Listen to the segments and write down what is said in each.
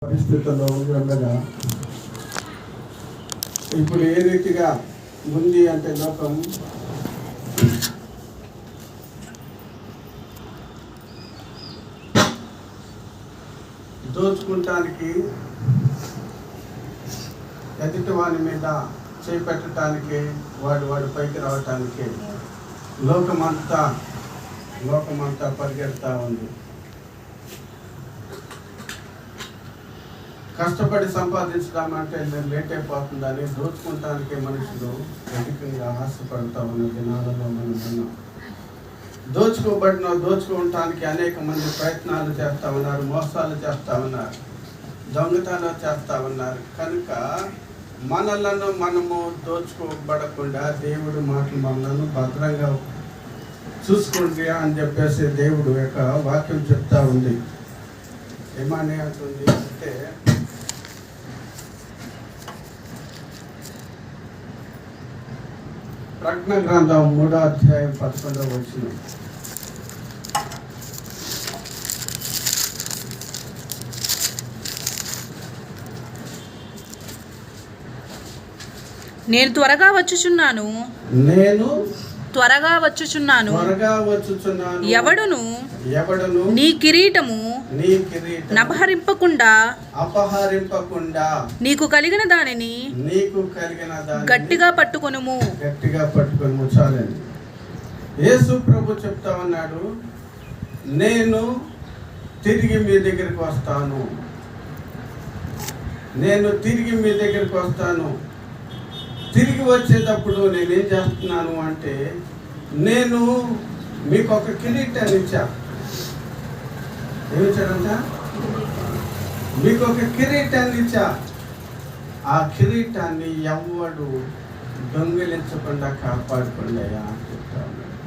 పరిస్థితుల్లో ఉండగా ఇప్పుడు ఏ రీతిగా ఉంది అంటే లోకం దోచుకుంటానికి, ఎదుటి వాని మీద చేపెట్టడానికి, వాడు పైకి రావటానికి లోకమంతా పరిగెడతా ఉంది. కష్టపడి సంపాదించడం అంటే లేట్ అయిపోతుందని దోచుకుంటానికి మనుషులు అధికంగా ఆశపడతా ఉన్న దినాలలో మనం ఉన్నాం. దోచుకోవటానికి అనేక మంది ప్రయత్నాలు చేస్తూ ఉన్నారు, మోసాలు చేస్తూ ఉన్నారు, దొంగతనాలు చేస్తూ ఉన్నారు. కనుక మనము దోచుకోబడకుండా దేవుడు మాటలు మనలను భద్రంగా చూసుకోండి అని చెప్పేసి దేవుడు యొక్క వాక్యం చెప్తా ఉంది. ఏమని అంటుంది అంటే, ప్రకటన గ్రంథం 3వ అధ్యాయం 11వ వచనం. నేను త్వరగా వచ్చుచున్నాను. ఎవడును నీ కిరీటము అపహరింపకుండా నీకు కలిగిన దానిని గట్టిగా పట్టుకొనుము. చాలండి. యేసు ప్రభు చెప్తా ఉన్నాడు, నేను తిరిగి మీ దగ్గరికి వస్తాను. తిరిగి వచ్చేటప్పుడు నేనేం చేస్తున్నాను అంటే, నేను మీకు ఒక కిరీటాన్ని ఇచ్చా. ఏమిచ్చాడంట? మీకు ఒక కిరీటాన్ని ఇచ్చా. ఆ కిరీటాన్ని ఎవడు దొంగిలించకుండా కాపాడుకోండి అయ్యా అని చెప్తా ఉన్నాడు.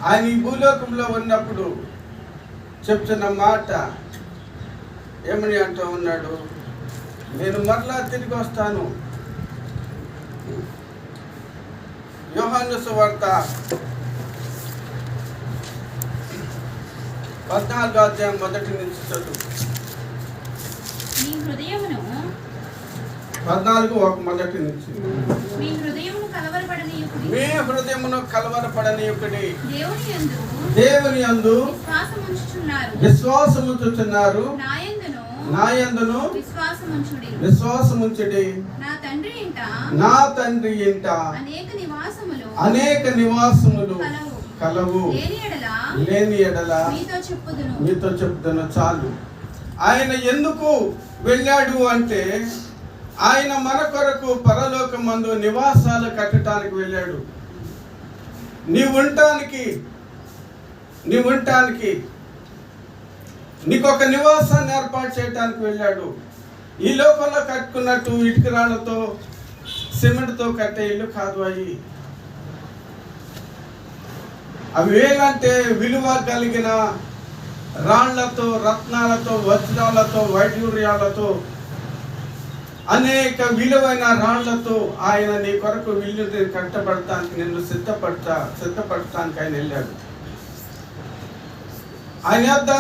ఆయన ఈ భూలోకంలో ఉన్నప్పుడు చెప్తున్న మాట ఏమని అంటూ ఉన్నాడు, నేను మరలా తిరిగి వస్తాను. యోహాను సువార్త 14వ అధ్యాయం 1 నుంచి చదువు. 14:1 నుంచి. మీ హృదయమును కలవరపడనీయుకుడి, దేవుని యందు విశ్వాసముంచుచున్నారు, నాయందును విశ్వాసముంచుడి. నా తండ్రి ఇంట అనేక నివాసములు కలవు, లేని ఎడల మీతో చెప్తున్నా. చాలు. ఆయన ఎందుకు వెళ్ళాడు అంటే, ఆయన మన కొరకు పరలోకమందు నివాసాలు కట్టడానికి వెళ్ళాడు. నీవుంటానికి నీకొక నివాసాన్ని ఏర్పాటు చేయడానికి వెళ్ళాడు. ఈ లోకంలో కట్టుకున్నట్టు ఇటుక రాళ్లతో సిమెంట్తో కట్టే ఇల్లు కాదు. అవి వేలంటే విలువ కలిగిన రాళ్లతో, రత్నాలతో, వజ్రాలతో, వైఢూర్యాలతో, అనేక విలువైన రాళ్లతో ఆయన నీ కొరకు ఇల్లు కట్టబడటానికి, నిన్ను సిద్ధపడటానికి ఆయన వెళ్ళాడు. ఆయన వద్ద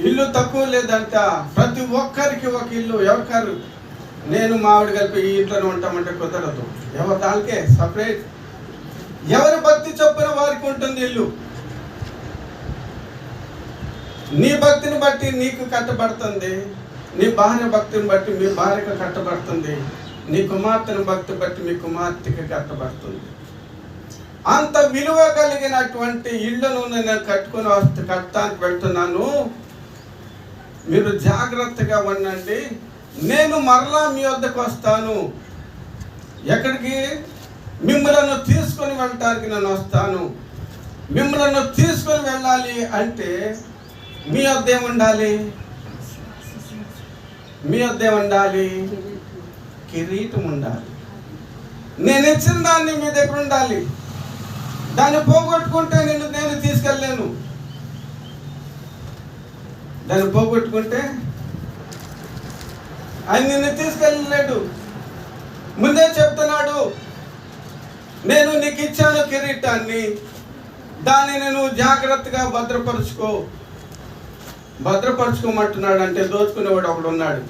ఇల్లు తక్కువ లేదంట. ప్రతి ఒక్కరికి ఒక ఇల్లు. ఎవరికారు నేను మావిడి కలిపి ఈ ఇంట్లోనే ఉంటామంటే కుదరదు. ఎవరి దానికే సపరేట్. ఎవరి భక్తి చొప్పున వారికి ఉంటుంది ఇల్లు. నీ భక్తిని బట్టి నీకు కట్టబడుతుంది, నీ భార్య భక్తిని బట్టి మీ భార్యకు కట్టబడుతుంది, నీ కుమార్తెని భక్తి బట్టి మీ కుమార్తెకి కట్టబడుతుంది. అంత విలువ కలిగినటువంటి ఇళ్లను నేను కట్టడానికి వెళ్తున్నాను. మీరు జాగ్రత్తగా ఉండండి. నేను మరలా మీ వద్దకు వస్తాను. ఎక్కడికి? మిమ్మల్ని తీసుకొని వెళ్ళటానికి నేను వస్తాను. మిమ్మల్ని తీసుకొని వెళ్ళాలి అంటే మీ వద్ద ఏముండాలి? కిరీటం ఉండాలి. నేను ఇచ్చిన దాన్ని మీ దగ్గర ఉండాలి. దాన్ని పోగొట్టుకుంటే నేను తీసుకెళ్ళలేను. దాన్ని పోగొట్టుకుంటే ఆయన నిన్ను తీసుకెళ్ళలేడు. ముందే చెప్తున్నాడు, నేను నీకు ఇచ్చాను కిరీటాన్ని, దానిని నువ్వు జాగ్రత్తగా భద్రపరుచుకో. భద్రపరచుకోమంటున్నాడు అంటే దోచుకునేవాడు ఒకడు ఉన్నాడు,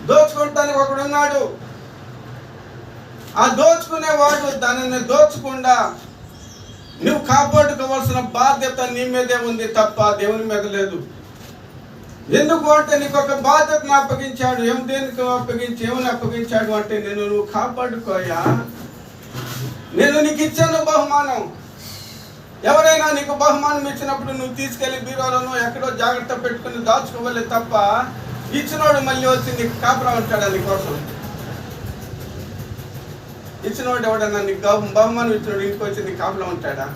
దోచుకుంటానికి ఒకడున్నాడు. ఆ దోచుకునేవాడు దానిని దోచకుండా నువ్వు కాపాడుకోవాల్సిన బాధ్యత నీ మీదే ఉంది తప్ప దేవుని మీద లేదు. ఎందుకు అంటే నీకు ఒక బాధ్యతను అప్పగించాడు. ఏమని అప్పగించాడు అంటే నువ్వు కాపాడుకోయా, నేను నీకు ఇచ్చాను బహుమానం. ఎవరైనా నీకు బహుమానం ఇచ్చినప్పుడు నువ్వు తీసుకెళ్లి బీరోలను ఎక్కడో జాగ్రత్త పెట్టుకుని దాచుకోవాలి తప్ప ఇచ్చినోడు మళ్ళీ వచ్చి నీకు కాపురా ఉంటాడా? నీకోసం ఇచ్చినోడు ఎవడన్నా నీకు బహుమానం ఇచ్చినోడు ఇంటికి వచ్చి నీకు కాపులా ఉంటాడా?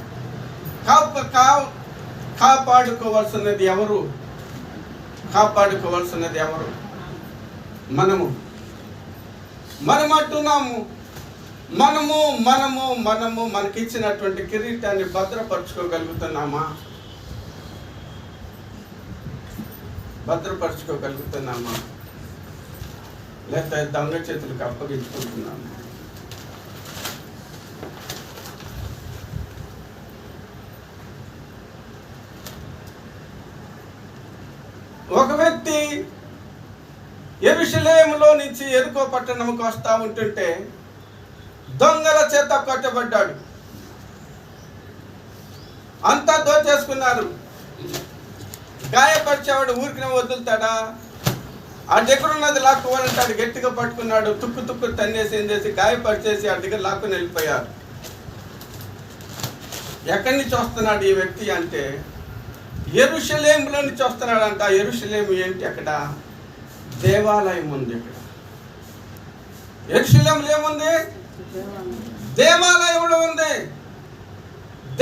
కాపాడుకోవాల్సినది ఎవరు? కాపాడుకోవాల్సినది ఎవరు? మనము అంటున్నాము. మనము మనకిచ్చినటువంటి కిరీటాన్ని భద్రపరచుకోగలుగుతున్నామా? లేకపోతే దొంగ చేతులకు అప్పగించుకుంటున్నామా? ఒక వ్యక్తి యెరూషలేములో నుంచి యెరికో పట్టణంకి వస్తా ఉంటుంటే దొంగల చేత కొట్టబడ్డాడు. అంతా దోచేసుకున్నారు. గాయపరిచేవాడు ఊరికి వదులుతాడా? ఆ దగ్గర ఉన్నది లాక్కోవాలంటాడు. గట్టిగా పట్టుకున్నాడు, తుక్కు తన్నేసి ఏం చేసి గాయపరిచేసి ఆ దగ్గర లాక్కుని వెళ్ళిపోయారు. ఎక్కడి నుంచి వస్తున్నాడు ఈ వ్యక్తి అంటే యెరూషలేములో నుంచి వస్తున్నాడంట. యెరూషలేము ఏంటి? అక్కడ దేవాలయం ఉంది. ఇక్కడ యెరూషలేములో ఏముంది? దేవాలయంలో ఉంది.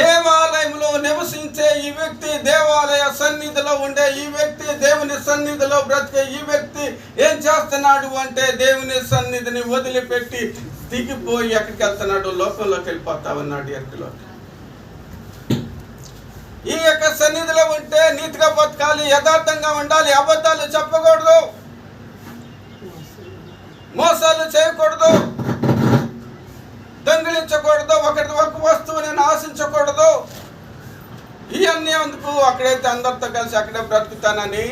దేవాలయంలో నివసించే ఈ వ్యక్తి, దేవాలయ సన్నిధిలో ఉండే ఈ వ్యక్తి, దేవుని సన్నిధిలో బ్రతికే ఈ వ్యక్తి ఏం చేస్తున్నాడు అంటే దేవుని సన్నిధిని వదిలిపెట్టి దిగిపోయి ఎక్కడికి వెళ్తున్నాడు? లోకంలోకి వెళ్ళిపోతా ఉన్నాడు. ఎక్కడిలో ఈ యొక్క సన్నిధిలో ఉంటే నీతిగా బతకాలి, యథార్థంగా ఉండాలి, అబద్ధాలు చెప్పకూడదు, మోసాలు చేయకూడదు, దొంగిలించకూడదు, ఒక వస్తువుని ఆశించకూడదు. ఇవన్నీ అందుకు అక్కడైతే అందరితో కలిసి అక్కడే బ్రతుకుతానని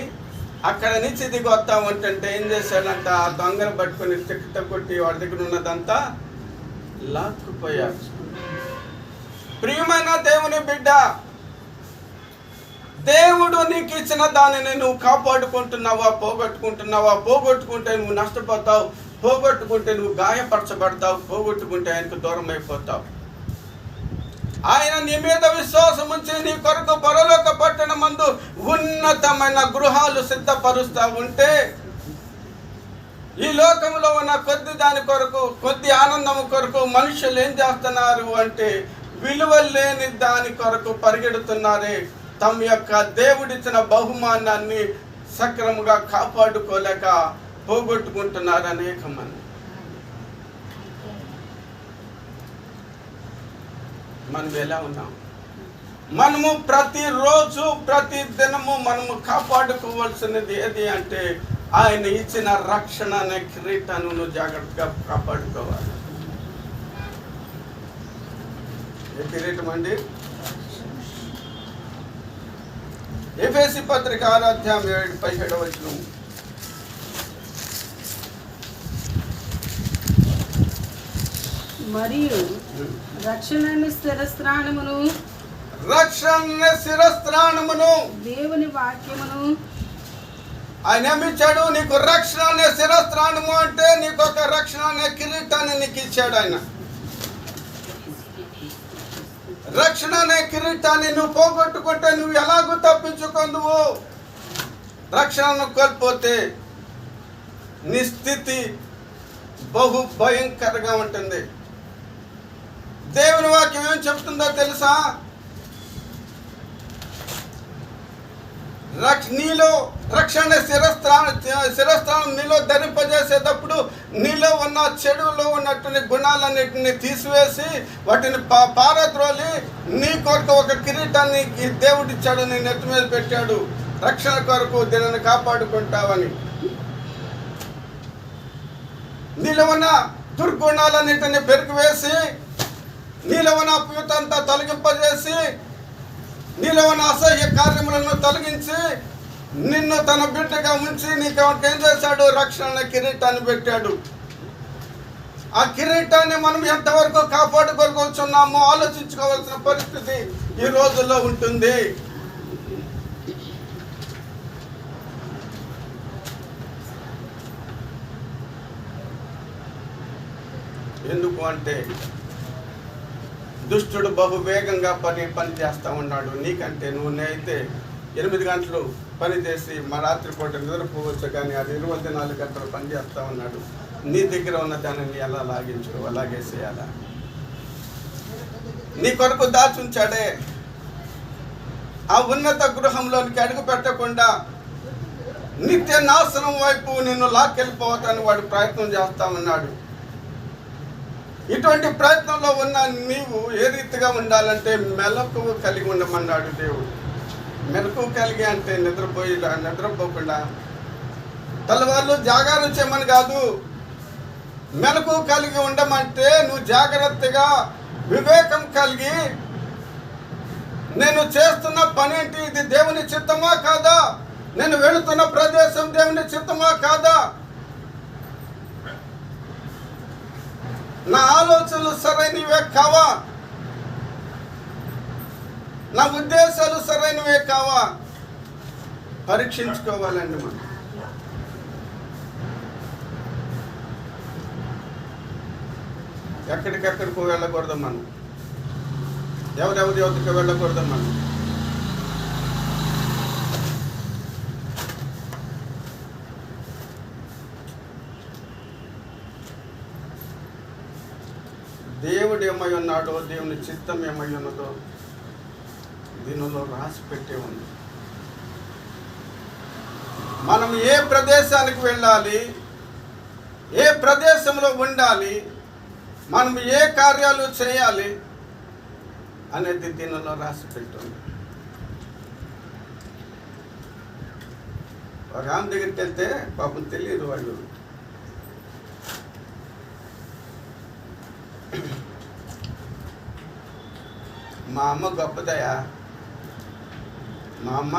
అక్కడ నుంచి దిగి వస్తా ఉంటుంటే ఏం చేశాడంట? ఆ దొంగను పట్టుకుని తిక్కతో కొట్టి వాడి దగ్గర ఉన్నదంతా లాక్కుపోయాడు. ప్రియమైన దేవుని బిడ్డ, దేవుడు నీకు ఇచ్చిన దానిని నువ్వు కాపాడుకుంటున్నావా? పోగొట్టుకుంటే నువ్వు నష్టపోతావు, పోగొట్టుకుంటే నువ్వు గాయపరచబడతావు, పోగొట్టుకుంటే ఆయనకు దూరం అయిపోతావు. ఆయన నీ మీద విశ్వాసం ఉంచి నీ కొరకు పరలోక పట్టణమందు ఉన్నతమైన గృహాలు సిద్ధపరుస్తా ఉంటే ఈ లోకంలో ఉన్న దాని కొరకు, కొద్ది ఆనందం కొరకు మనుషులు ఏం చేస్తున్నారు అంటే విలువ లేని దాని కొరకు పరిగెడుతున్నారే. తమ యొక్క దేవుడిచ్చిన బహుమానాన్ని సక్రమంగా కాపాడుకోలేక పోగొట్టుకుంటున్నారు అనేక మంది. మనం ఎలా ఉన్నాం? మనము ప్రతిరోజు ప్రతి దినము మనము కాపాడుకోవాల్సినది ఏది అంటే ఆయన ఇచ్చిన రక్షణ అనే కిరీటాన్ని జాగ్రత్తగా కాపాడుకోవాలి. ఏ కిరీటం అండి? ఎఫెసీ పత్రిక 6:17 మరియు రక్షణ శిరస్త్రాణమును దేవుని వాక్యమును ఆయన ఏమిచ్చాడు? నీకు రక్షణ అనే శిరస్త్రాణము అంటే నీకు ఒక రక్షణ అనే కిరీటాన్ని నీకు ఇచ్చాడు. ఆయన రక్షణ అనే కిరీటాన్ని నువ్వు పోగొట్టుకుంటే నువ్వు ఎలాగూ తప్పించుకుందువు? రక్షణను కోల్పోతే నీ స్థితి బహు భయంకరంగా ఉంటుంది. దేవుని వాక్యం ఏం చెప్తుందో తెలుసా? నీలో రక్షణ శిరస్త్రానం నీలో ధరింపజేసేటప్పుడు నీలో ఉన్న చెడులో ఉన్నటువంటి గుణాలన్నిటిని తీసివేసి వాటిని పారద్రోలి నీ కొరకు ఒక కిరీటాన్ని దేవుడిచ్చాడు, నీ నెత్తి మీద పెట్టాడు. రక్షణ కొరకు దీనిని కాపాడుకుంటావని. నీలో ఉన్న దుర్గుణాలన్నిటిని పెరిగివేసి నీలో ఉన్న అప్యూతంతా తొలగింపజేసి నీలో ఉన్న అసహ్య కార్యములను తొలగించి నిన్ను తన బిడ్డగా ఉంచి నీకు ఏం చేశాడు? రక్షణ కిరీటాన్ని పెట్టాడు. ఆ కిరీటాన్ని మనం ఎంతవరకు కాపాడుకోవచ్చున్నామో ఆలోచించుకోవాల్సిన పరిస్థితి ఈ రోజుల్లో ఉంటుంది. ఎందుకు అంటే దుష్టుడు బహు వేగంగా పని చేస్తూ ఉన్నాడు. నీకంటే నేనైతే 8 గంటలు పని చేసి మా రాత్రిపూట నిద్రపోవచ్చు, కానీ అది 24 గంటలు పని చేస్తూ ఉన్నాడు. నీ దగ్గర ఉన్న దానిని ఎలా లాగించు, అలాగే చేయాలా? నీ కొరకు దాచుంచాడే. ఆ ఉన్నత గృహంలోనికి అడుగు పెట్టకుండా నిత్య నాశనం వైపు నిన్ను లాక్కెళ్ళిపోవటానికి వాడు ప్రయత్నం చేస్తా ఉన్నాడు. ఇటువంటి ప్రయత్నంలో ఉన్న నీవు ఏ రీతిగా ఉండాలంటే మెలకువ కలిగి ఉండమన్నాడు దేవుడు. మెలకువ కలిగి అంటే నిద్రపోకుండా తెల్లవాళ్ళు జాగారం చేయమని కాదు. మెలకువ కలిగి ఉండమంటే నువ్వు జాగ్రత్తగా వివేకం కలిగి నేను చేస్తున్న పని ఏంటి, ఇది దేవుని చిత్తమా కాదా, నేను వెళుతున్న ప్రదేశం దేవుని చిత్తమా కాదా, నా ఆలోచనలు సరైనవే కావా, నా ఉద్దేశాలు సరైనవే కావా పరీక్షించుకోవాలండి. మనం ఎక్కడికెక్కడికో వెళ్ళకూడదు, మనం ఎవరెవరి యువతకు వెళ్ళకూడదు. మనం దేవుడు ఏమై ఉన్నాడో, దేవుని చిత్తం ఏమై ఉన్నదో దీనిలో రాసి పెట్టే ఉంది. మనం ఏ ప్రదేశానికి వెళ్ళాలి, ఏ ప్రదేశంలో ఉండాలి, మనం ఏ కార్యాలు చేయాలి అనేది దీనిలో రాసి పెట్టింది. ఒక ఆమె దగ్గరికి వెళ్తే పాపం తెలియదు వాళ్ళు. మా అమ్మ గొప్పదయా, మా అమ్మ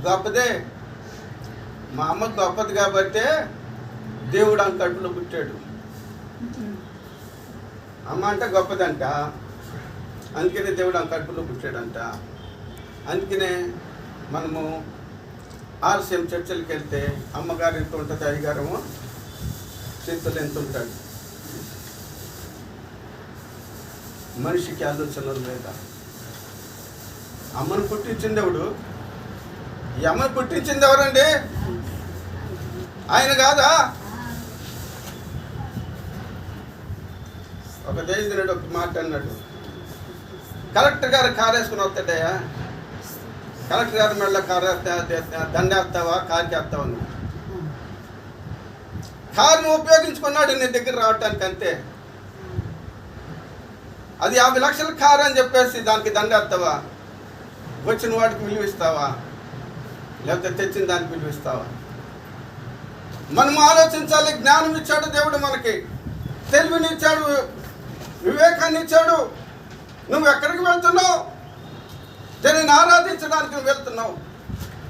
గొప్పదే, మా అమ్మ గొప్పది కాబట్టే దేవుడు ఆమె కడుపులో పుట్టాడు. అమ్మ అంటే గొప్పదంట, అందుకనే దేవుడు ఆమె కడుపులో పుట్టాడంట. అందుకనే మనము ఆర్సీఎం చర్చలకు వెళ్తే అమ్మగారు ఎంత ఉంటుంది, అయ్యగారేమో చేతులు ఎంత ఉంటాడు. మనిషికి ఆలోచనలు లేదా? అమ్మను పుట్టించింది ఎవడు? ఈ అమ్మను పుట్టించింది ఎవరండి? ఆయన కాదా? ఒక దేశుడు ఒక మాట అన్నాడు, కలెక్టర్ గారు కారు వేసుకుని వస్తాడయ్యా, కలెక్టర్ గారు మెళ్ళ కారు దండేస్తావా, కారుకి వేస్తావా? కారును ఉపయోగించుకున్నాడు నీ దగ్గర రావటానికి, అంతే. అది 50 లక్షల కారు అని చెప్పేసి దానికి దండేస్తావా? వచ్చిన వాడికి విలువిస్తావా, లేకపోతే తెచ్చిన దానికి విలువిస్తావా? మనం ఆలోచించాలి. జ్ఞానం ఇచ్చాడు దేవుడు, మనకి తెలివిని ఇచ్చాడు, వివేకాన్ని ఇచ్చాడు. నువ్వు ఎక్కడికి వెళ్తున్నావు? దీనిని ఆరాధించడానికి నువ్వు వెళ్తున్నావు.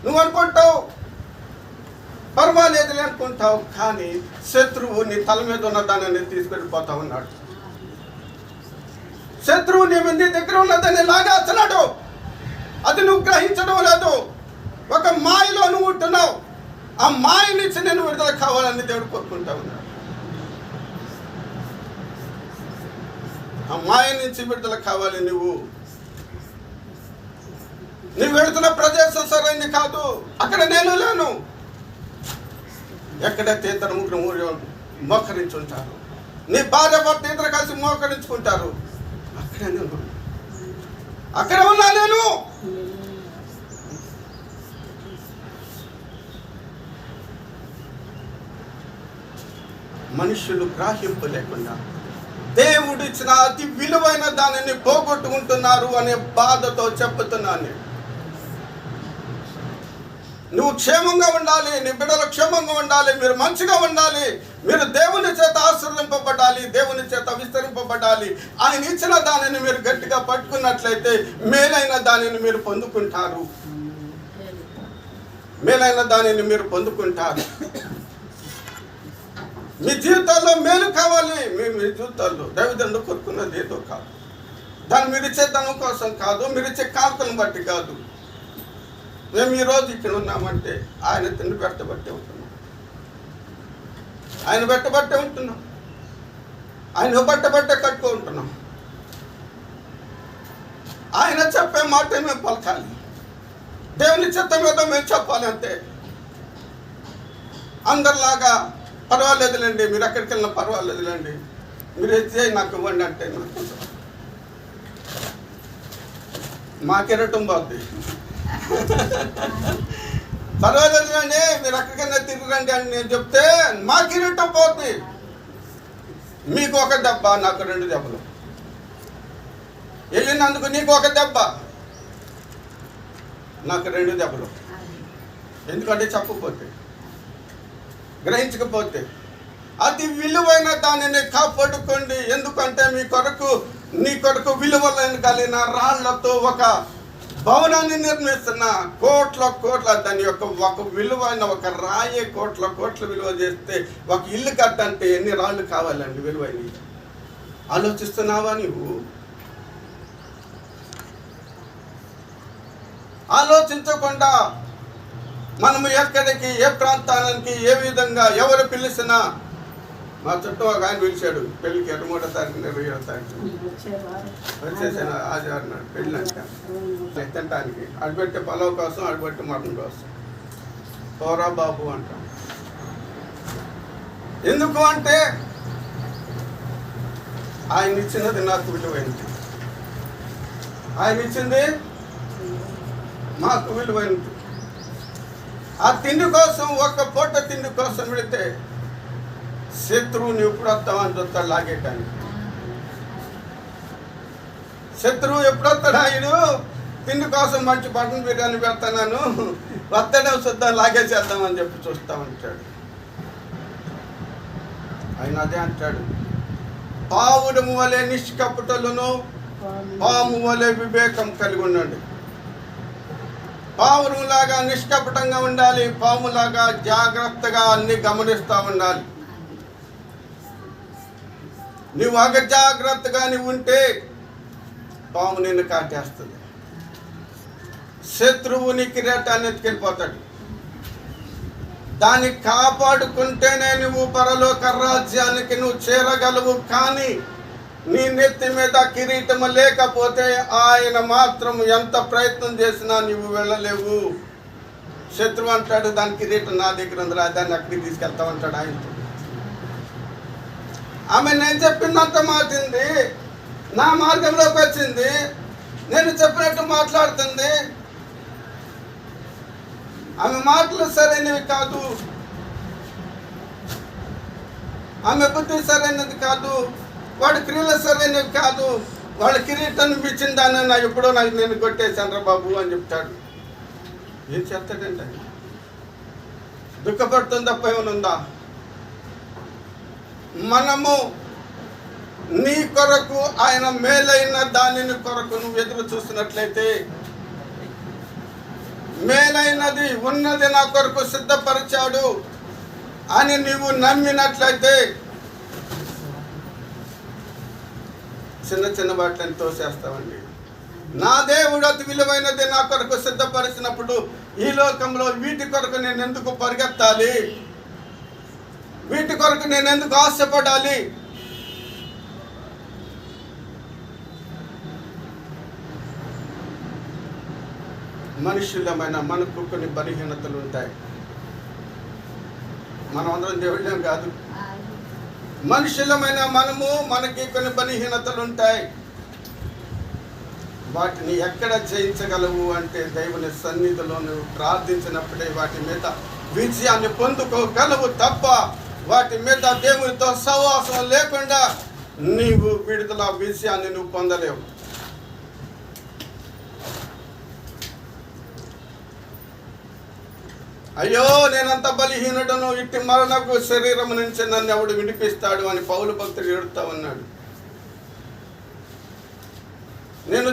నువ్వు అనుకుంటావు పర్వాలేదులే అనుకుంటావు, కానీ శత్రువు నీ తల మీద ఉన్న దానిని తీసుకెళ్ళిపోతా ఉన్నాడు. శత్రువు నీ దగ్గర ఉన్నదాన్ని లాగేస్తున్నాడు. అది నువ్వు గ్రహించడం లేదు. ఒక మాయలో నువ్వు ఉంటున్నావు. ఆ మాయ నుంచి నేను విడుదల కావాలని దేవుడు కోరుకుంటా ఉన్నాడు. ఆ మాయ నుంచి విడుదల కావాలి. నువ్వు వెళుతున్న ప్రదేశం సరైనది కాదు. అక్కడ నేను లేను. ఎక్కడైతే ఇద్దరు ముగ్గురు మోకరించుంటారు, నీ భార్య భర్త ఇద్దరు కలిసి మోకరించుకుంటారు, అక్కడ ఉన్నా నేను. మనుషులు గ్రాహింపు లేకుండా దేవుడు ఇచ్చిన అతి విలువైన దానిని పోగొట్టుకుంటున్నారు అనే బాధతో చెప్పుతున్నాను. నువ్వు క్షేమంగా ఉండాలి, నీ బిడ్డలు క్షేమంగా ఉండాలి, మీరు మంచిగా ఉండాలి, మీరు దేవుని చేత ఆశీర్వదింపబడాలి, దేవుని చేత విస్తరింపబడాలి. ఆయన ఇచ్చిన దానిని మీరు గట్టిగా పట్టుకున్నట్లయితే మేలైన దానిని మీరు పొందుకుంటారు, మేలైన దానిని మీరు పొందుకుంటారు. మీ జీవితాల్లో మేలు కావాలి. మీ జీవితాల్లో దైవజనుడు కోరుకున్నది ఏదో కాదు, దాన్ని మీరు ఇచ్చే ధనం కోసం కాదు, మీరు ఇచ్చే కానుకలను బట్టి కాదు. మేము ఈరోజు ఇక్కడ ఉన్నామంటే ఆయన తిండి పెట్టబట్టే ఉంటున్నాం, ఆయన పెట్టబట్టే ఉంటున్నాం, ఆయన బట్టబట్టే కట్టుకుంటున్నాం. ఆయన చెప్పే మాట మేము పలకాలి, దేవుని చిత్తం ఏదో మేము చెప్పాలి అంతే. అందరిలాగా పర్వాలేదులేండి, మీరు ఎక్కడికి వెళ్ళినా పర్వాలేదులేండి, మీరు ఇచ్చే నాకు ఇవ్వండి అంటే మా కిరటం పోద్ది. పర్వాలేదులేండి, మీరు ఎక్కడికైనా తిరగండి అని నేను చెప్తే మా కిరీటం పోద్ది. మీకు ఒక దెబ్బ, నాకు 2 దెబ్బలు. వెళ్ళినందుకు నీకు ఒక దెబ్బ, నాకు 2 దెబ్బలు. ఎందుకంటే చెప్పకపోతే, గ్రహించకపోతే. అతి విలువైన దానిని కాపాడుకోండి. ఎందుకంటే నీ కొరకు విలువలను కలిగిన రాళ్లతో ఒక భవనాన్ని నిర్మిస్తున్న కోట్ల దాని యొక్క ఒక విలువైన ఒక రాయే కోట్ల విలువ చేస్తే ఒక ఇల్లు కట్టంటే ఎన్ని రాళ్ళు కావాలండి విలువైనవి? ఆలోచిస్తున్నావా నువ్వు? ఆలోచించకుండా మనము ఎక్కడికి, ఏ ప్రాంతానికి, ఏ విధంగా ఎవరు పిలిచినా, మా చుట్టూ ఒక ఆయన పిలిచాడు పెళ్ళికి 23వ తారీఖు 27వ తారీఖు వచ్చేసిన ఆదివారం నాడు పెళ్ళి అంటే తినటానికి అడిపెట్టే పొలవ కోసం, అడిపెట్టే మటన్ కోసం. పోరా బాబు అంటాం. ఎందుకు అంటే ఆయన ఇచ్చినది నాకు విలువైనది, ఆయన ఇచ్చింది మాకు విలువైనది. ఆ తిండి కోసం, ఒక్క పూట తిండి కోసం వెళితే శత్రువుని ఎప్పుడు వస్తామని చూస్తాడు లాగేటానికి. శత్రువు ఎప్పుడు వస్తాడు? ఆయన తిండి కోసం మంచి మటన్ బిర్యానీ పెడతాను, వస్తాడే చూద్దాం, లాగేసేద్దామని చెప్పి చూస్తా ఉంటాడు. ఆయన అదే అంటాడు, పావురము వలె నిష్కపటలను, పాము వలె వివేకం కలిగి ఉండండి. పావురంలాగా నిష్కపటంగా ఉండాలి, పాములాగా జాగ్రత్తగా అన్ని గమనిస్తూ ఉండాలి. నువ్వు అగజాగ్రత్తగా నువ్వు ఉంటే పాము నిన్ను కాటేస్తుంది, శత్రువు నీ కిరీటాన్ని ఎత్తుకెళ్ళిపోతాడు. దాన్ని కాపాడుకుంటేనే నువ్వు పరలోక రాజ్యానికి నువ్వు చేరగలవు. కానీ నీ నెత్తి మీద కిరీటము లేకపోతే ఆయన మాత్రం ఎంత ప్రయత్నం చేసినా నువ్వు వెళ్ళలేవు. శత్రువు అంటాడు, దాని కిరీటం నా దగ్గర ఉందిరా, దాన్ని అక్కడికి తీసుకెళ్తామంటాడు ఆయనతో. ఆమె నేను చెప్పినంత మాటింది, నా మార్గంలోకి వచ్చింది, నేను చెప్పినట్టు మాట్లాడుతుంది. ఆమె మాటలు సరైనవి కాదు, ఆమె బుద్ధి సరైనది కాదు, వాడి క్రియలు సరైనవి కాదు. వాళ్ళ కిరీటాన్ని ఇచ్చిన దాన్ని నా ఎప్పుడో నేను కొట్టేశాను రా బాబు అని చెప్తాడు. ఏం చెప్తాడంటే దుఃఖపడుతుంది తప్ప ఏమనుందా? మనము నీ కొరకు, ఆయన మేలైన దానిని కొరకు నువ్వు ఎదురు చూస్తున్నట్లయితే, మేలైనది ఉన్నది నా కొరకు సిద్ధపరిచాడు అని నీవు నమ్మినట్లయితే చిన్న వాటిని తోసేస్తామండి. నా దేవుడు అతి విలువైనది నా కొరకు సిద్ధపరిచినప్పుడు ఈ లోకంలో వీటి కొరకు నేను ఎందుకు పరిగెత్తాలి? వీటి కొరకు నేను ఎందుకు ఆశపడాలి? మనుషులమైన మనకు కొన్ని బలహీనతలు ఉంటాయి. మనం అందరం దేవుళ్ళేం కాదు, మనుషులమైన మనకి కొన్ని బలహీనతలు ఉంటాయి. వాటిని ఎక్కడ జయించగలవు అంటే దేవుని సన్నిధిలో నువ్వు ప్రార్థించినప్పుడే వాటి మీద విజయాన్ని పొందుకోగలవు తప్ప వాటి మీద దేవునితో సహవాసం లేకుండా నీవు విడుదల విజయాన్ని నువ్వు పొందలేవు. అయ్యో నేనంత బలహీనుడను, ఇట్టి మరణపు శరీరం నుంచి నన్ను ఎవడు విడిపిస్తాడు అని పౌలు భక్తుడు ఏడుతా ఉన్నాడు. నేను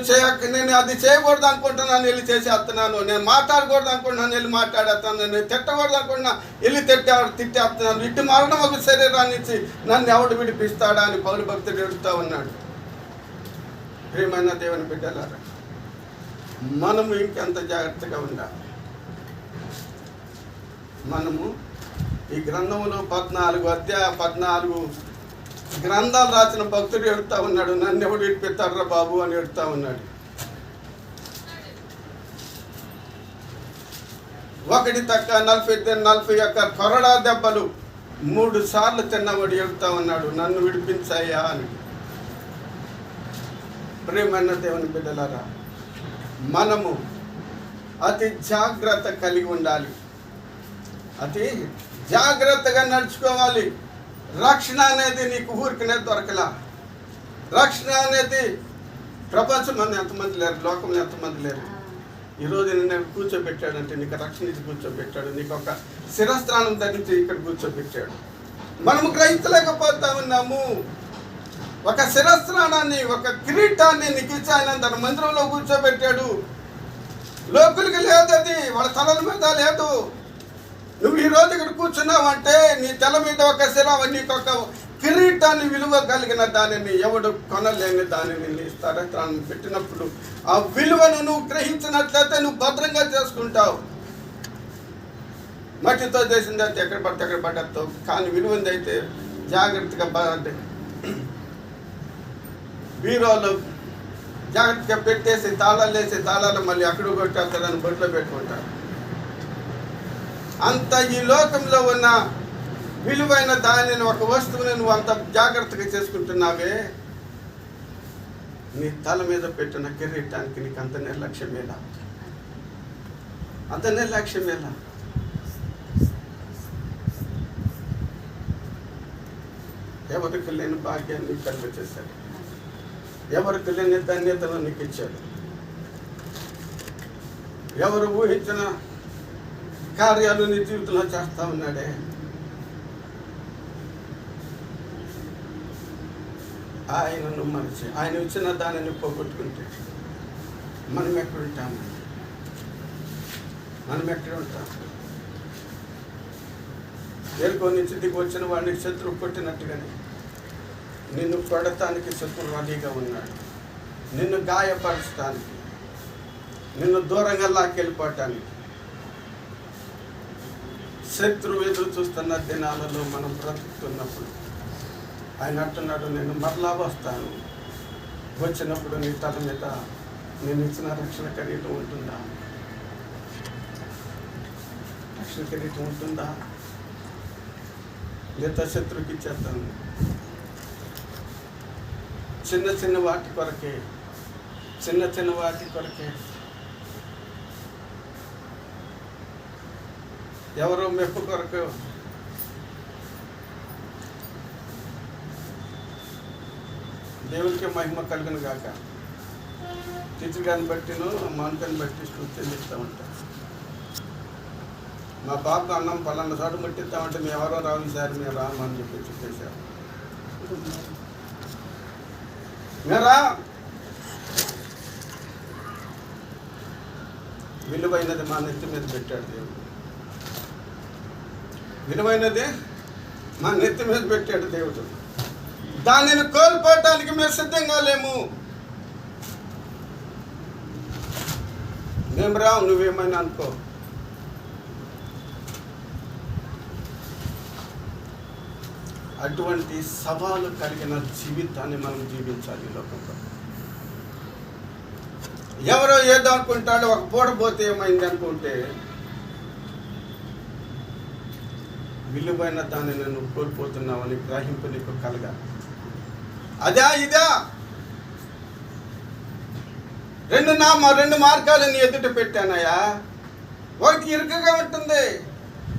అది చేయకూడదు అనుకుంటున్నాను, వెళ్ళి చేసేస్తున్నాను. నేను మాట్లాడకూడదు అనుకుంటున్నాను, వెళ్ళి మాట్లాడేస్తాను. నేను తిట్టకూడదు అనుకుంటున్నా, వెళ్ళి తిట్టేస్తున్నాను. ఇట్టి మరణపు శరీరాన్ని నుంచి నన్ను ఎవడు విడిపిస్తాడా అని పౌలు భక్తుడు ఏడుతా ఉన్నాడు. ప్రియమైన దేవుని బిడ్డలారా, మనము ఇంకెంత జాగ్రత్తగా ఉండాలి. మనము ఈ గ్రంథంలో 14 గ్రంథాలు రాసిన భక్తుడు ఎడుతా ఉన్నాడు, నన్ను ఎవడు విడిపిస్తాడ్రా బాబు అని ఎడుతా ఉన్నాడు. ఒకటి తక్క 40 కొరడా దెబ్బలు 3 సార్లు తిన్నవాడు ఎడుతా ఉన్నాడు, నన్ను విడిపించాయా అని. ప్రియమైన దేవుని బిడ్డలారా, మనము అతి జాగ్రత్త కలిగి ఉండాలి, అతి జాగ్రత్తగా నడుచుకోవాలి. రక్షణ అనేది నీకు ఊరికనే దొరకలా. రక్షణ అనేది ప్రపంచంలో ఎంతమంది లేరు, లోకంలో ఎంతమంది లేరు. ఈరోజు నేను కూర్చోబెట్టాడంటే నీకు రక్షణ ఇచ్చి కూర్చోబెట్టాడు, నీకు ఒక శిరస్త్రానం ధరించి ఇక్కడ కూర్చోబెట్టాడు. మనము గ్రహించలేకపోతా ఉన్నాము. ఒక శిరస్త్రానాన్ని, ఒక కిరీటాన్ని నీకు ఇచ్చి ఆయన తన మందిరంలో కూర్చోబెట్టాడు. లోకులకి లేదు, అది వాళ్ళ తలల మీద లేదు. నువ్వు ఈరోజు ఇక్కడ కూర్చున్నావు అంటే నీ తల మీద ఒక శిర, నీకు ఒక కిరీటాన్ని విలువ కలిగిన దానిని ఎవడు కొనలేని దానిని నీ స్థానం పెట్టినప్పుడు ఆ విలువను నువ్వు గ్రహించినట్లయితే నువ్వు భద్రంగా చేసుకుంటావు. మట్టితో చేసింది అయితే ఎక్కడ పడితే అక్కడ పడతావు, కానీ విలువంది అయితే జాగ్రత్తగా బీరోలో జాగ్రత్తగా పెట్టేసి తాళాలు వేసి తాళాలు మళ్ళీ అక్కడ కొట్టేస్తారని బొట్లో పెట్టుకుంటారు. అంత ఈ లోకంలో ఉన్న విలువైన దానిని, ఒక వస్తువుని నువ్వు అంత జాగ్రత్తగా చేసుకుంటున్నావే, నీ తల మీద పెట్టిన కిరీటానికి నీకు అంత నిర్లక్ష్యమేలా, అంత నిర్లక్ష్యమేలా. ఎవరికి లేని భాగ్యాన్ని కలిగి చేశాడు, ఎవరికి లేని ధన్యతను నీకు ఇచ్చాడు. ఎవరు ఊహించిన కార్యాలు నీ జీవితంలో చేస్తా ఉన్నాడే. ఆయనను మనిషి, ఆయన ఇచ్చిన దానిని పోగొట్టుకుంటే మనం ఎక్కడుంటాము? మనం ఎక్కడ ఉంటాం? ఎరుకో నుంచి దిగి వచ్చిన వాడిని శత్రువు కొట్టినట్టుగానే నిన్ను కొడటానికి శత్రువు రెడీగా ఉన్నాడు. నిన్ను గాయపరచడానికి, నిన్ను దూరంగా లాక్కెళ్ళిపోవటానికి శత్రువు ఎదురు చూస్తున్న దినాలలో మనం బ్రతుకుతున్నప్పుడు ఆయన అంటున్నాడు, నేను మరలా వస్తాను, వచ్చినప్పుడు నీ తల మీద నేను ఇచ్చిన రక్షణ కిరీటం ఉంటుందా? రక్షణ కిరీటం ఉంటుందా? లేదా శత్రువుకి ఇచ్చేస్తాను. చిన్న వాటి కొరకే, చిన్న వాటి కొరకే ఎవరో మెప్పు కొరకు దేవునికి మహిమ కలుగును గాక. టీచర్ గారిని బట్టిను మానకాన్ని బట్టి చెల్లిస్తూ ఉంటారు. మా బాబు అన్నం పలానా చోటు ముట్టిస్తామంటే మేము ఎవరో రావు సార్, మేము రామని చెప్పేశారు. మేరా విలువైనది మా నెత్తి మీద పెట్టాడు దేవుడు, విలువైనది మా నెత్తి మీద పెట్టాడు దేవుడు. దానిని కోల్పోవటానికి మేము సిద్ధంగా లేము. మేము రావు, నువ్వేమైనా అనుకో. అటువంటి సవాలు కలిగిన జీవితాన్ని మనం జీవించాలి లోకంలో. ఎవరో ఏదో అనుకుంటాడో, ఒక పూట పోతే ఏమైంది అనుకుంటే విలువైన దానిని నువ్వు కోల్పోతున్నావని గ్రహింపు నీకు కలగాలి. అదా ఇదా రెండు మార్గాలు నీ ఎదుట పెట్టానయ్యా. ఒకటి ఇరుకుగా ఉంటుంది,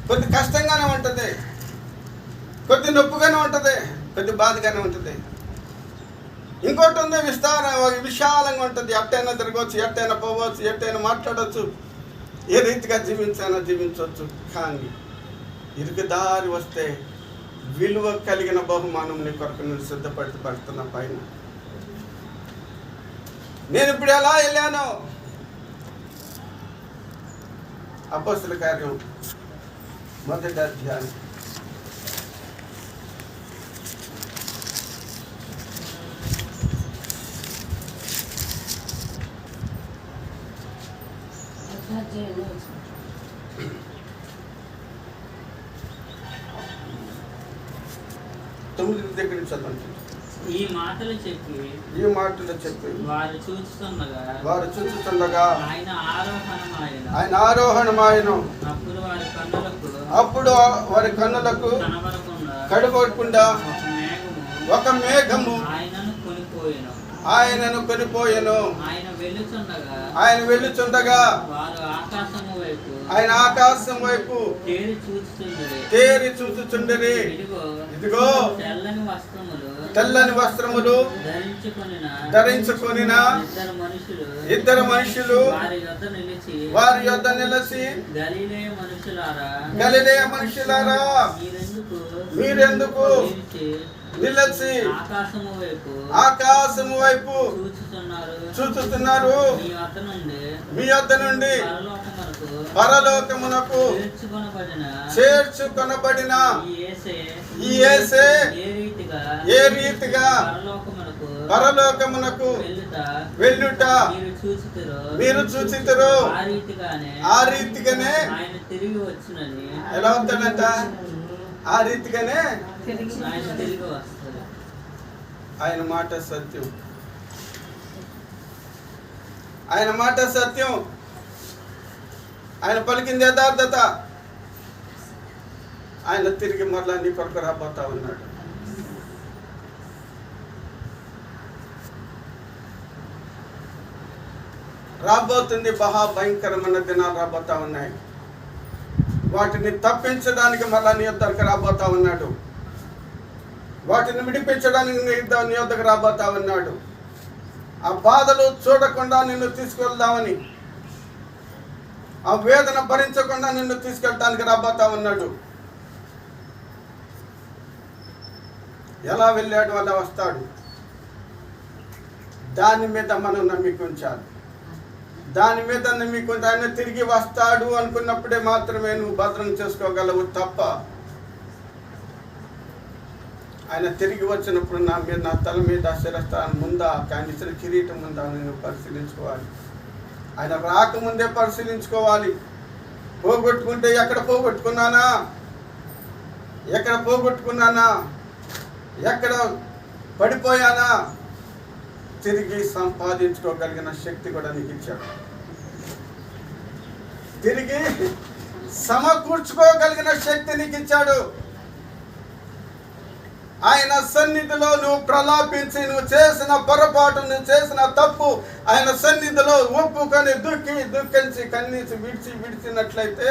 కొద్ది కష్టంగానే ఉంటుంది, కొద్ది నొప్పిగానే ఉంటుంది, కొద్ది బాధగానే ఉంటుంది. ఇంకోటి ఉంది విశాలంగా ఉంటుంది. ఎట్టైనా తిరగవచ్చు, ఎట్టైనా పోవచ్చు, ఎట్టైనా మాట్లాడవచ్చు, ఏ రీతిగా జీవించానో జీవించవచ్చు. కానీ ఇరుకుదారి వస్తే విలువ కలిగిన బహుమానం నీ కొరకు నేను సిద్ధపడుతున్న పైన నేను ఇప్పుడు ఎలా వెళ్ళాను? అపోస్తల కార్యం 1వ అధ్యాయం 9 దగ్గర నుంచి చదవండి. ఈ మాటలు చెప్పి వారు చూచుచుండగా ఆయన ఆరోహణమాయను. అప్పుడు వారి కన్నులకు కనబడకుండా ఒక మేఘము ఆయనను కొనిపోయెను. ఆయన వెళ్ళుచుండగా ఆయన ఆకాశం వైపు తేరి చూచుచుండిరి. ఇదిగో తెల్లని వస్త్రములు ధరించుకొనిన ఇద్దరు మనుషులు వారి యొద్ద నిలిచి, గలిలయ మనుషులారా, మీరెందుకు నిలిచి ఆకాశము వైపు చూచుతున్నారు? మీ యొద్ద నుండి పరలోకమునకు చేర్చుకొనబడిన ఈ యేసే ఏ రీతిగా పరలోకమునకు వెళ్ళుట మీరు చూచితురు, ఆ రీతిగానే ఎలా ఉంటాడంట? ఆ రీతిగానే ఆయన మాట సత్యం. ఆయన మాట సత్యం. ఆయన పలికింది యథార్థత. ఆయన తిరిగి మరలా నీ కొరకు రాబోతా ఉన్నాడు. రాబోతుంది. భయంకరమైన దినాలు రాబోతా ఉన్నాయి. వాటిని తప్పించడానికి మళ్ళా నీ యొద్దకు రాబోతా ఉన్నాడు. వాటిని విడిపించడానికి నీ యొద్దకు రాబోతా ఉన్నాడు. ఆ బాధలు చూడకుండా నిన్ను తీసుకెళ్దామని, ఆ వేదన భరించకుండా నిన్ను తీసుకెళ్ళడానికి రాబోతా ఉన్నాడు. ఎలా వెళ్ళాడు అలా వస్తాడు. దాని మీద మనం నమ్మిక ఉంచాలి. దాని మీద నమ్మిక ఉంచి ఆయన తిరిగి వస్తాడు అనుకున్నప్పుడే మాత్రమే నువ్వు భద్రం చేసుకోగలవు తప్ప ఆయన తిరిగి వచ్చినప్పుడు నా తల మీద శిరస్థానం ముందా, కానిసిన కిరీటం ముందా నేను పరిశీలించుకోవాలి. ఆయన రాకముందే పరిశీలించుకోవాలి. పోగొట్టుకుంటే ఎక్కడ పోగొట్టుకున్నానా, ఎక్కడ పడిపోయానా, తిరిగి సంపాదించుకోగలిగిన శక్తి కూడా నీకు ఇచ్చాడు. తిరిగి సమకూర్చుకోగలిగిన శక్తి నీకు ఇచ్చాడు. ఆయన సన్నిధిలో నువ్వు ప్రలాపించి, నువ్వు చేసిన పొరపాటు, నువ్వు చేసిన తప్పు ఆయన సన్నిధిలో ఒప్పుకొని దుఃఖించి కన్నీసి విడిచినట్లయితే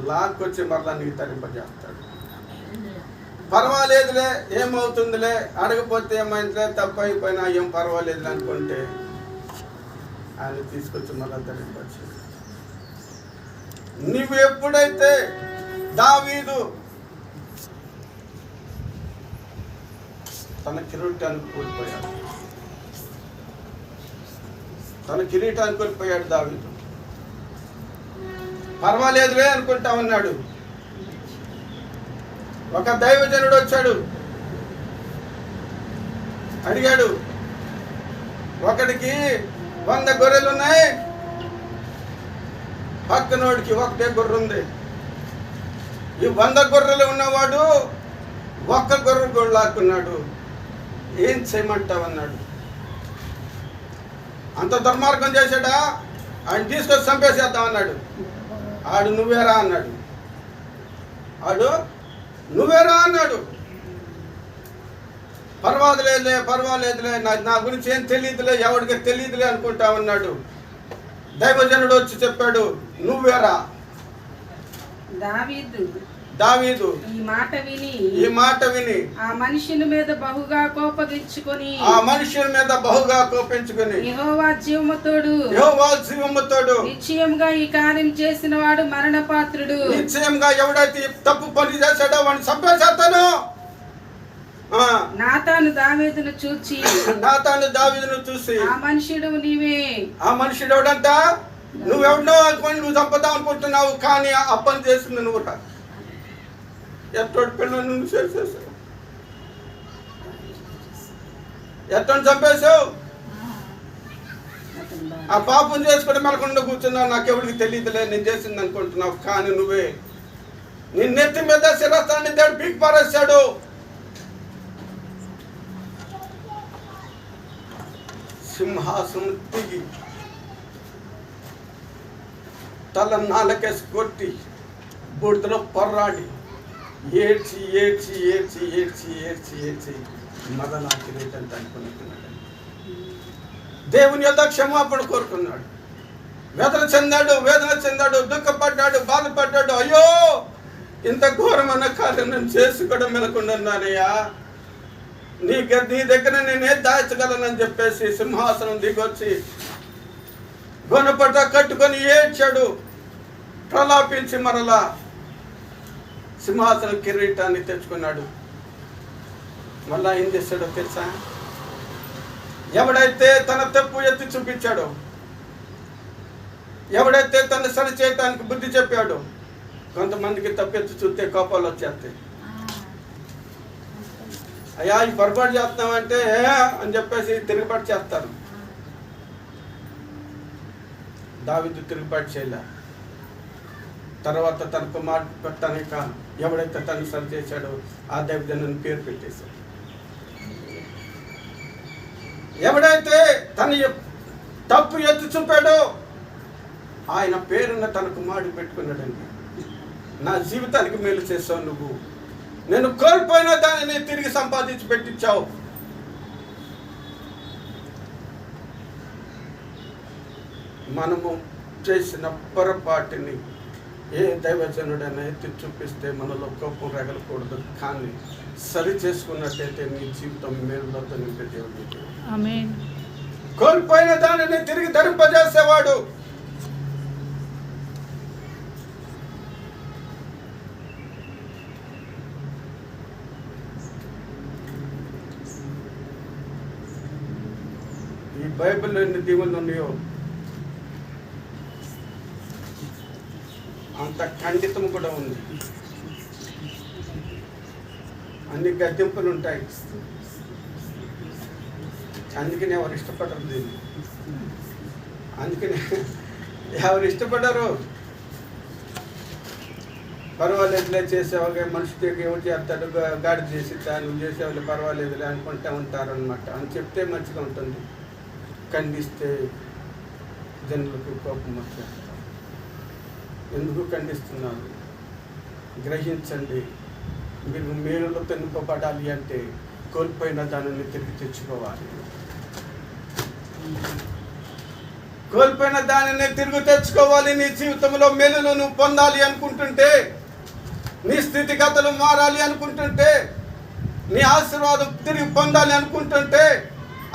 లాక్కొచ్చి మరలా నీకు తరింపజేస్తాడు. పర్వాలేదులే, ఏమవుతుందిలే, అడగపోతే ఏమైందిలే, తప్పు అయిపోయినా ఏం పర్వాలేదులే అనుకుంటే ఆయన తీసుకొచ్చి మళ్ళా తరింపచ్చు. నువ్వు ఎప్పుడైతే దావీదు తన కిరీటాన్ని కోల్పోయాడు దావీదు. పర్వాలేదులే అనుకుంటా ఉన్నాడు. ఒక దైవజనుడు వచ్చాడు, అడిగాడు, ఒకడికి 100 గొర్రెలు ఉన్నాయి, పక్కనోడికి ఒకటే గొర్రె ఉంది. ఈ 100 గొర్రెలు ఉన్నవాడు ఒక్క గొర్రె కూడా లాక్కున్నాడు. ఏం చేయమంటావన్నాడు. అంత దుర్మార్గం చేశాడా? ఆయన తీసుకొచ్చి చంపేసేద్దామన్నాడు. ఆడు నువ్వేరా అన్నాడు. పర్వాలేదులే, నా గురించి ఏం తెలియదులే, ఎవరికి తెలియదులే అనుకుంటా ఉన్నాడు. దైవజనుడు వచ్చి చెప్పాడు, నువ్వేరా? దావీదు ఈ మాట విని ఆ మనుషుని మీద బహుగా కోపగించుకొని యెహోవా జీవముతోడు నిశ్చయముగా ఈ కార్యం చేసిన వాడు మరణపాత్రుడు. నిశ్చయంగా ఎవడైతే తప్పు పని చేశాడో వాడిని చంపేసేస్తాను. నాతాను దావీదును చూసి ఆ మనుషుడు నీవే. ఆ మనుషుడు ఎవడంట? నువ్వెవడో అనుకోని నువ్వు చంపుతావు అనుకుంటున్నావు, కానీ ఆ పని చేసింది నువ్వు రా. ఎట్టోడి పిల్లలు నువ్వు చేసేసావు, ఎట్టని చంపేశావు. ఆ పాపం చేసుకుంటే మెలకుండా కూర్చున్నావు, నాకెవరికి తెలియదులే నేను చేసింది అనుకుంటున్నావు, కానీ నువ్వే. నీ నెత్తి మీద శిరస్థాన్ని దేవుడు పీకి పారేశాడు. సింహాసనం దిగి తల నాలకేసి కొట్టి బూడిదలో పొర్రాడి ఏడ్చి ఏడ్చి ఏడ్చి ఏడ్చి ఏడ్చి ఏడ్చి మరలా కిరీటంత అనుకున్నాడు. దేవుని యొక్క క్షమాపణ కోరుకున్నాడు. వేదన చెందాడు, దుఃఖపడ్డాడు, బాధపడ్డాడు. అయ్యో, ఇంత ఘోరమైన కార్యం నేను చేసి కూడా మెలకుండానయ్యా, నీ దగ్గర నేనే దాచగలనని చెప్పేసి సింహాసనం దిగొచ్చి గొనపట్ట కట్టుకొని ఏడ్చాడు, ప్రలాపించి మరలా సింహాసనం కిరీటాన్ని తెచ్చుకున్నాడు. మళ్ళా ఏం చేశాడో తెలుసా? ఎవడైతే తన తప్పు ఎత్తి చూపించాడో, ఎవడైతే తను సరి చేయటానికి బుద్ధి చెప్పాడో, కొంతమందికి తప్పెత్తి చూస్తే కోపాలు వచ్చేస్తాయి. అయ్యా ఈ పొరపాటు చేస్తున్నామంటే అని చెప్పేసి తిరుగుబాటు చేస్తారు. దావీదు తిరుగుబాటు చేయలే. తర్వాత తన కుమారుడు పెట్టాక ఎవడైతే తను సరి చేశాడో ఆ దైవజనుని పేరు పెట్టేశాడు. ఎవడైతే తన తప్పు ఎత్తి చూపాడో ఆయన పేరున్న తన కుమారుడు పెట్టుకున్నాడండి. నా జీవితానికి మేలు చేసావు నువ్వు, నేను కోల్పోయిన దానిని తిరిగి సంపాదించి పెట్టించావు. మనము చేసిన పొరపాటుని ఏ దైవజనుడైనా ఎత్తి చూపిస్తే మనలో కోపం రగలకూడదు, కానీ సరి చేసుకున్నట్టయితే మీ జీవితం మేలులతో నింపే దేవుడు. ఆమేన్. కోల్పోయిన దానిని తిరిగి ధరింపజేసేవాడు. ఈ బైబిల్లో ఎన్ని దీవులు ఉన్నాయో అంత ఖండితం కూడా ఉంది. అన్ని గద్దెంపులు ఉంటాయి. అందుకని ఎవరు ఇష్టపడరు దీన్ని. అందుకని ఎవరు ఇష్టపడరు. పర్వాలేదులే, చేసేవాళ్ళే మనిషికి ఎవరు చేస్తాడు, గాడి చేసి నువ్వు చేసేవాళ్ళు పర్వాలేదులే అనుకుంటూ ఉంటారు అనమాట. అని చెప్తే మంచిగా ఉంటుంది, ఖండిస్తే జనులకు కోపం వచ్చేస్తారు. ఎందుకు ఖండిస్తున్నారు? గ్రహించండి. మీరు మేలులతో నింపబడాలి అంటే కోల్పోయిన దానిని తిరిగి తెచ్చుకోవాలి. కోల్పోయిన దానిని తిరిగి తెచ్చుకోవాలి. నీ జీవితంలో మేలులు నువ్వు పొందాలి అనుకుంటుంటే, నీ స్థితిగతులు మారాలి అనుకుంటుంటే, నీ ఆశీర్వాదం తిరిగి పొందాలి అనుకుంటుంటే,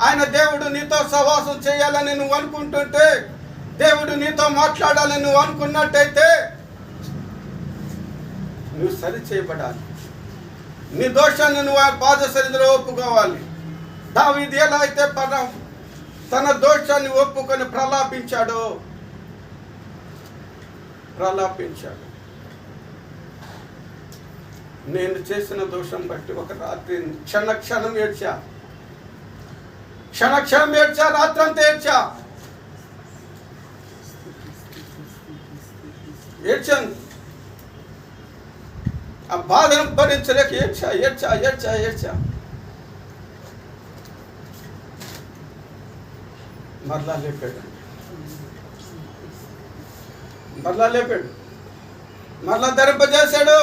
ఆయన దేవుడు నీతో సహవాసం చేయాలని నువ్వు అనుకుంటుంటే, దేవుడు నీతో మాట్లాడాలని నువ్వు అనుకున్నట్టయితే నువ్వు సరి చేయబడాలి. నీ దోషాన్ని నువ్వు పాద సన్నిధిలో ఒప్పుకోవాలి. దావీదు ఎలా అయితే తన దోషాన్ని ఒప్పుకొని ప్రలాపించాడు. నేను చేసిన దోషం బట్టి ఒక రాత్రి క్షణక్షణం ఏడ్చా, రాత్రి అంతా ఏడ్చాను. ఆ బాధను భరించలేక ఏడ్చా. మరలా లేపాడు, మరలా ధరింపజేశాడు.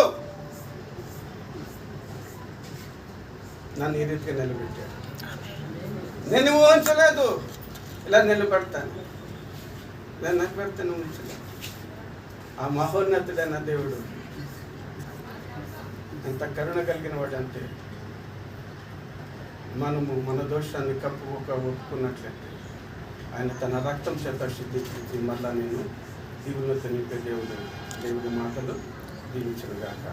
నన్ను ఈ రీతిగా నిలబెట్టాడు. నేను ఊహించలేదు ఇలా నిలబెడతాను, నేను నిలబెడతాను ఊహించలేదు. ఆ మహోన్నతుడైన దేవుడు ఎంత కరుణ కలిగిన వాడు అంటే మనము మన దోషాన్ని ఒప్పుకున్నట్లయితే ఆయన తన రక్తం చేత శుద్ధీకరించి మళ్ళా నేను దీవులతో నింపే దేవుడి మాటలు దీవించను గాక.